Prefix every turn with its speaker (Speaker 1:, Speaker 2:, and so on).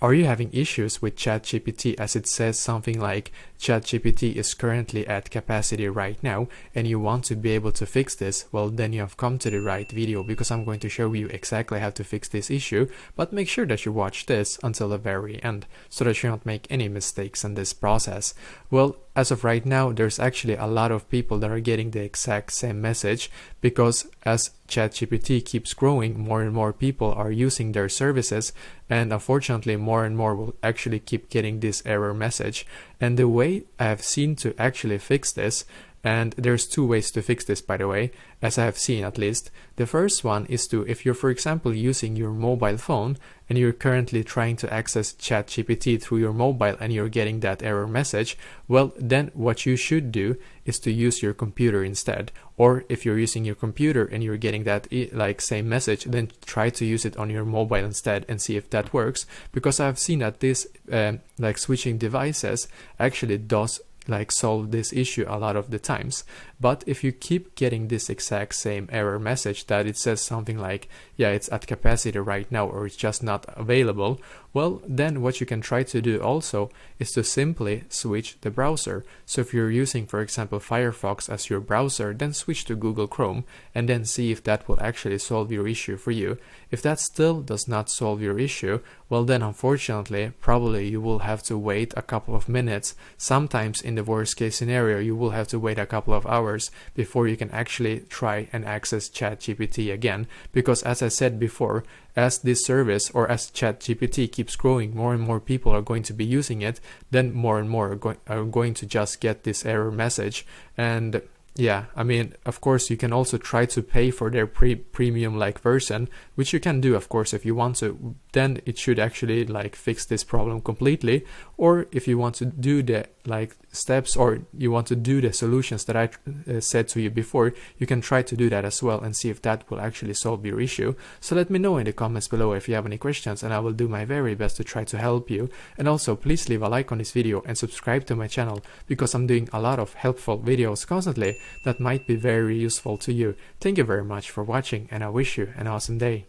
Speaker 1: Are you having issues with ChatGPT as it says something like ChatGPT is currently at capacity right now and you want to be able to fix this? Well, then you have come to the right video because I'm going to show you exactly how to fix this issue, but make sure that you watch this until the very end so that you don't make any mistakes in this process. Well, as of right now, there's actually a lot of people that are getting the exact same message because as ChatGPT keeps growing, more and more people are using their services, and unfortunately more and more will actually keep getting this error message. And the way I have seen to actually fix this, and there's two ways to fix this, by the way, as I have seen at least. The first one is to, if you're for example using your mobile phone and you're currently trying to access ChatGPT through your mobile and you're getting that error message, well then what you should do is to use your computer instead. Or if you're using your computer and you're getting that same message, then try to use it on your mobile instead and see if that works, because I've seen that this switching devices actually does solve this issue a lot of the times. But if you keep getting this exact same error message that it says something like, yeah, it's at capacity right now, or it's just not available, well, then what you can try to do also is to simply switch the browser. So if you're using, for example, Firefox as your browser, then switch to Google Chrome and then see if that will actually solve your issue for you. If that still does not solve your issue, well then unfortunately, probably you will have to wait a couple of minutes. Sometimes in the worst case scenario, you will have to wait a couple of hours before you can actually try and access ChatGPT again. Because as I said before, as this service or as ChatGPT keeps growing, more and more people are going to be using it, then more and more are going to just get this error message. And yeah, I mean, of course, you can also try to pay for their premium version, which you can do, of course, if you want to. Then it should actually fix this problem completely. Or if you want to do the steps, or you want to do the solutions that I said to you before, you can try to do that as well and see if that will actually solve your issue. So let me know in the comments below if you have any questions, and I will do my very best to try to help you. And also please leave a like on this video and subscribe to my channel, because I'm doing a lot of helpful videos constantly that might be very useful to you. Thank you very much for watching, and I wish you an awesome day.